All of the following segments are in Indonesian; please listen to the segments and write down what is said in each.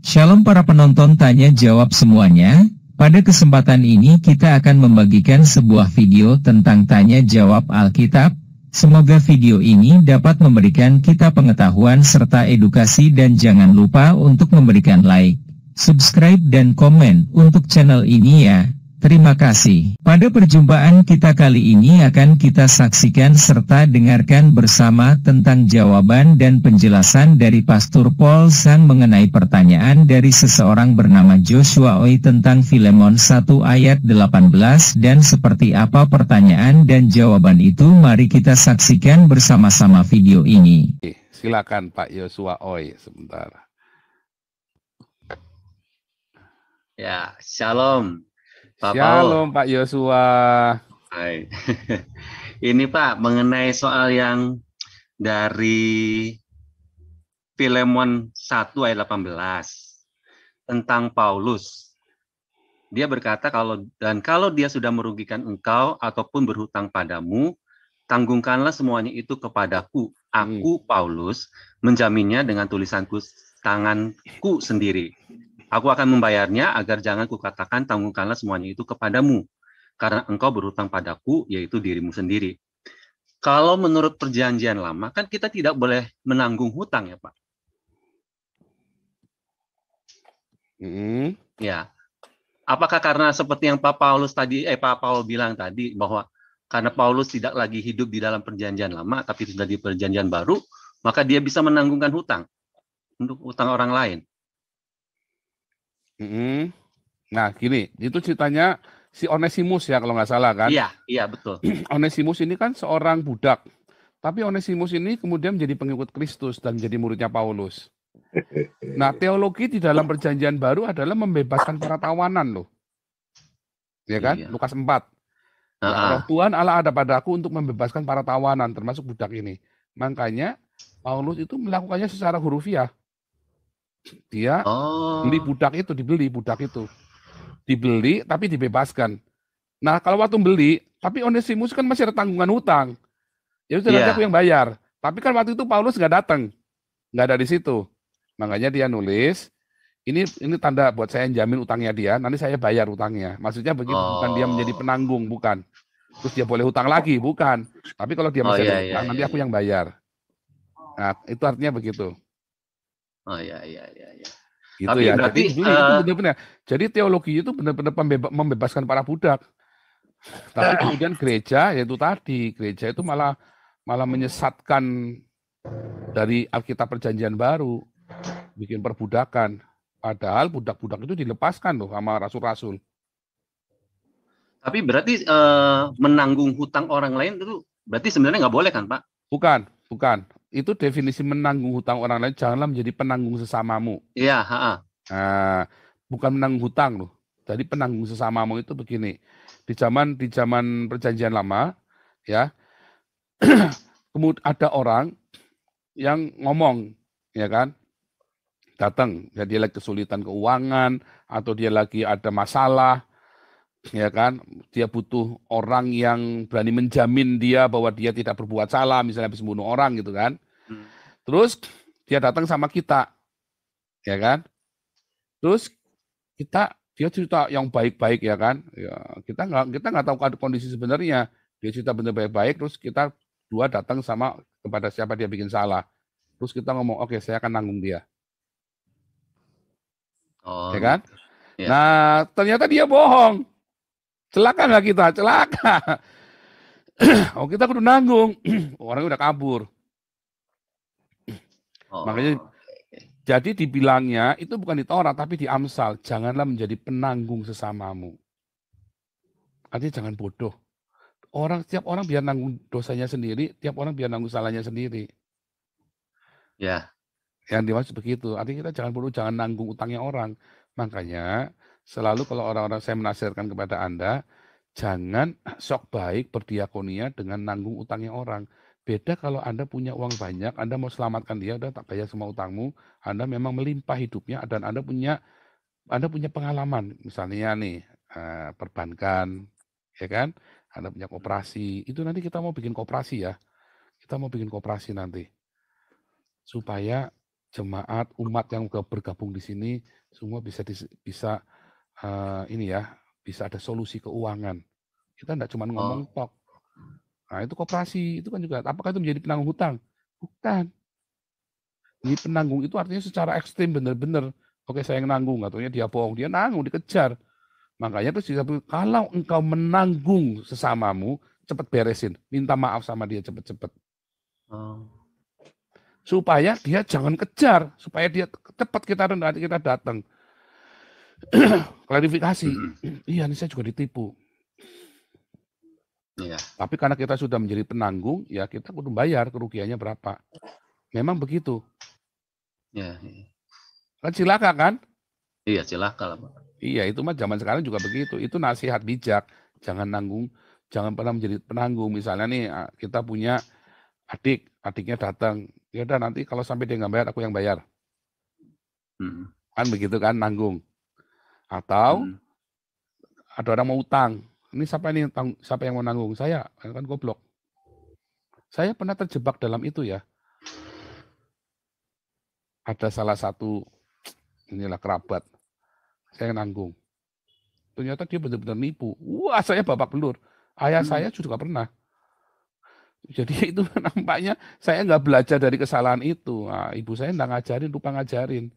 Shalom para penonton tanya jawab semuanya. Pada kesempatan ini kita akan membagikan sebuah video tentang tanya jawab Alkitab. Semoga video ini dapat memberikan kita pengetahuan serta edukasi dan jangan lupa untuk memberikan like, subscribe dan komen untuk channel ini ya. Terima kasih. Pada perjumpaan kita kali ini akan kita saksikan serta dengarkan bersama tentang jawaban dan penjelasan dari Pastor Paul Sang mengenai pertanyaan dari seseorang bernama Joshua Oi tentang Filemon 1 ayat 18 dan seperti apa pertanyaan dan jawaban itu, mari kita saksikan bersama-sama video ini. Silakan Pak Joshua Oi sebentar. Ya, shalom. Pak Shalom Paul. Pak Joshua. Hai. Ini Pak, mengenai soal yang dari Filemon 1 ayat 18 tentang Paulus. Dia berkata kalau dia sudah merugikan engkau ataupun berhutang padamu, tanggungkanlah semuanya itu kepadaku. Aku Paulus menjaminnya dengan tulisanku tanganku sendiri. Aku akan membayarnya agar jangan kukatakan tanggungkanlah semuanya itu kepadamu. Karena engkau berhutang padaku, yaitu dirimu sendiri. Kalau menurut perjanjian lama, kan kita tidak boleh menanggung hutang ya Pak? Ya. Apakah karena seperti yang Pak Paul bilang tadi, bahwa karena Paulus tidak lagi hidup di dalam perjanjian lama, tapi sudah di perjanjian baru, maka dia bisa menanggungkan hutang untuk hutang orang lain? Nah gini, itu ceritanya si Onesimus ya kalau nggak salah kan? Iya betul. Onesimus ini kan seorang budak, tapi Onesimus ini kemudian menjadi pengikut Kristus dan menjadi muridnya Paulus. Nah teologi di dalam perjanjian baru adalah membebaskan para tawanan loh, ya kan? Lukas 4. Ya, Roh Tuhan Allah ada padaku untuk membebaskan para tawanan, termasuk budak ini. Makanya Paulus itu melakukannya secara hurufiah. Dia dibeli budak itu. Dibeli tapi dibebaskan. Nah, kalau waktu beli, tapi Onesimus kan masih ada tanggungan hutang. Ya sudah nanti aku yang bayar. Tapi kan waktu itu Paulus nggak datang. Nggak ada di situ. Makanya dia nulis, ini tanda buat saya yang jamin utangnya dia, nanti saya bayar utangnya. Maksudnya begitu, bukan dia menjadi penanggung, bukan. Terus dia boleh hutang lagi, bukan. Tapi kalau dia masih ada hutang, nanti aku yang bayar. Nah, itu artinya begitu. Gitu. Tapi ya. Berarti, jadi itu benar-benar. Jadi teologi itu benar-benar membebaskan para budak. Tapi kemudian gereja, yaitu tadi gereja itu malah menyesatkan dari Alkitab Perjanjian Baru, bikin perbudakan. Padahal budak-budak itu dilepaskan loh sama rasul-rasul. Tapi berarti menanggung hutang orang lain itu berarti sebenarnya nggak boleh kan Pak? Bukan. Itu definisi menanggung hutang orang lain, janganlah menjadi penanggung sesamamu. Iya, Nah, bukan menanggung hutang loh. Jadi penanggung sesamamu itu begini. Di zaman perjanjian lama, ya, kemudian ada orang yang ngomong, ya kan, datang, ya, dia lagi kesulitan keuangan atau dia lagi ada masalah, ya kan, dia butuh orang yang berani menjamin dia bahwa dia tidak berbuat salah, misalnya habis membunuh orang gitu kan. Terus dia datang sama kita, ya kan. Terus dia cerita yang baik-baik ya kan. Ya, kita nggak tahu kondisi sebenarnya. Dia cerita benar baik-baik, terus kita dua datang kepada siapa dia bikin salah. Terus kita ngomong, oke, saya akan nanggung dia. Ya kan? Ya. Nah, ternyata dia bohong. Celaka nggak kita? Celaka. Kita kudu nanggung. Orangnya udah kabur. Makanya jadi dibilangnya itu bukan di Taurat tapi di Amsal, janganlah menjadi penanggung sesamamu. Artinya jangan bodoh. Tiap orang biar nanggung dosanya sendiri, tiap orang biar nanggung salahnya sendiri. Ya. Yang dimaksud begitu. Artinya kita jangan bodoh, jangan nanggung utangnya orang. Makanya selalu kalau orang-orang saya menasihatkan kepada Anda, jangan sok baik berdiakonia dengan nanggung utangnya orang. Beda kalau Anda punya uang banyak, Anda mau selamatkan dia, udah tak bayar semua utangmu, Anda memang melimpah hidupnya, dan Anda punya pengalaman, misalnya nih, perbankan, ya kan, Anda punya koperasi, itu nanti kita mau bikin koperasi ya, kita mau bikin koperasi nanti, supaya jemaat, umat yang bergabung di sini semua bisa ini ya, bisa ada solusi keuangan. Kita enggak cuma ngomong tok. Nah, itu koperasi, itu kan juga, apakah itu menjadi penanggung hutang? Bukan. Jadi penanggung itu artinya secara ekstrim benar-benar, oke saya yang nanggung, atau dia bohong, dia nanggung, dikejar. Makanya terus kalau engkau menanggung sesamamu, cepat beresin, minta maaf sama dia cepat-cepat. Supaya dia jangan kejar, supaya dia cepat kita datang. Klarifikasi, iya ini saya juga ditipu. Iya. Tapi karena kita sudah menjadi penanggung, ya kita kudu bayar kerugiannya berapa. Memang begitu. Ya. Kan cilaka kan? Iya cilaka lah Pak. Iya itu mah zaman sekarang juga begitu. Itu nasihat bijak. Jangan nanggung, jangan pernah menjadi penanggung. Misalnya nih kita punya adiknya datang. Ya udah nanti kalau sampai dia nggak bayar, aku yang bayar. Kan begitu kan nanggung. Atau ada orang mau utang. Ini siapa yang mau nanggung? Saya, kan goblok. Saya pernah terjebak dalam itu ya. Ada salah satu inilah kerabat, saya nanggung. Ternyata dia benar-benar nipu. Wah, saya babak belur. Ayah saya juga pernah. Jadi itu nampaknya saya nggak belajar dari kesalahan itu. Nah, ibu saya nggak ngajarin, lupa ngajarin.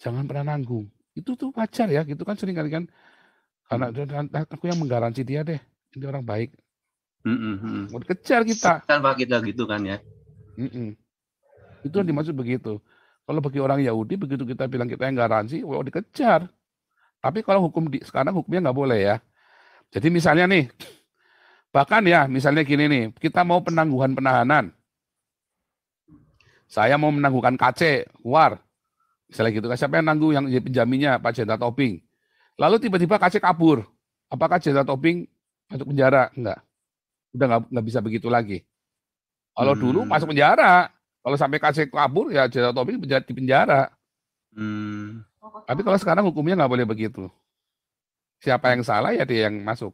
Jangan pernah nanggung. Itu tuh wajar ya, gitu kan sering kali kan. Karena aku yang menggaransi dia deh, ini orang baik. Mau dikejar kita. Kan Pak kita gitu kan ya. Itu yang dimaksud begitu. Kalau bagi orang Yahudi, begitu kita bilang kita yang garansi, wah dikejar. Tapi kalau sekarang hukumnya nggak boleh ya. Jadi misalnya nih, bahkan ya misalnya gini nih, kita mau penangguhan penahanan. Saya mau menangguhkan KC, keluar. Misalnya gitu, siapa yang nanggung yang penjaminnya Pak Jenderal Tobing. Lalu tiba-tiba KC kabur. Apakah Jenderal Tobing masuk penjara? Enggak. Udah nggak bisa begitu lagi. Kalau dulu masuk penjara. Kalau sampai KC kabur, ya Jenderal Tobing di penjara. Tapi kalau sekarang hukumnya nggak boleh begitu. Siapa yang salah, ya dia yang masuk.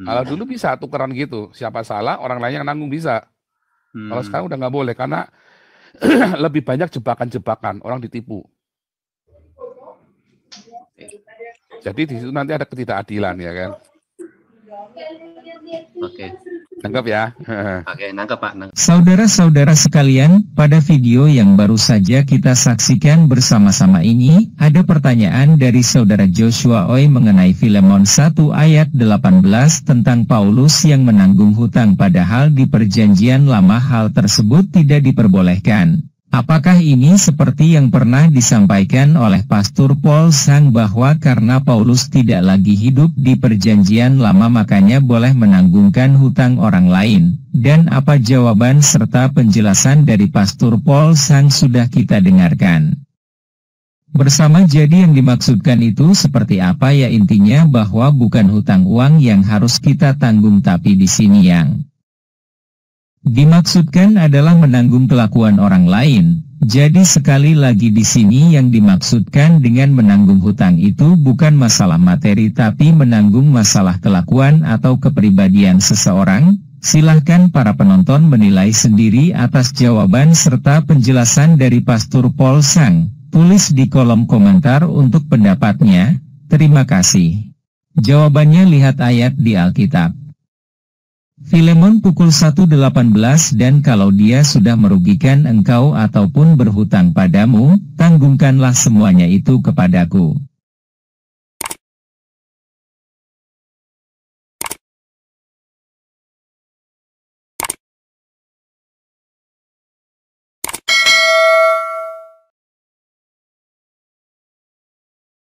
Kalau dulu bisa tukeran gitu. Siapa salah, orang lain yang nanggung bisa. Kalau sekarang udah nggak boleh, karena lebih banyak jebakan-jebakan. Orang ditipu. Jadi di situ nanti ada ketidakadilan ya kan. Oke. Nangkep ya. Oke, nangkep Pak. Saudara-saudara sekalian, pada video yang baru saja kita saksikan bersama-sama ini, ada pertanyaan dari saudara Joshua Oi mengenai Filemon 1 ayat 18 tentang Paulus yang menanggung hutang padahal di perjanjian lama hal tersebut tidak diperbolehkan. Apakah ini seperti yang pernah disampaikan oleh Pastor Paul Sang bahwa karena Paulus tidak lagi hidup di perjanjian lama makanya boleh menanggungkan hutang orang lain? Dan apa jawaban serta penjelasan dari Pastor Paul Sang sudah kita dengarkan bersama. Jadi yang dimaksudkan itu seperti apa ya? Intinya bahwa bukan hutang uang yang harus kita tanggung, tapi di sini yang dimaksudkan adalah menanggung kelakuan orang lain. Jadi sekali lagi di sini yang dimaksudkan dengan menanggung hutang itu bukan masalah materi tapi menanggung masalah kelakuan atau kepribadian seseorang. Silahkan para penonton menilai sendiri atas jawaban serta penjelasan dari Pastor Paul Sang. Tulis di kolom komentar untuk pendapatnya. Terima kasih. Jawabannya lihat ayat di Alkitab. Filemon pukul 1:18 dan kalau dia sudah merugikan engkau ataupun berhutang padamu, tanggungkanlah semuanya itu kepadaku.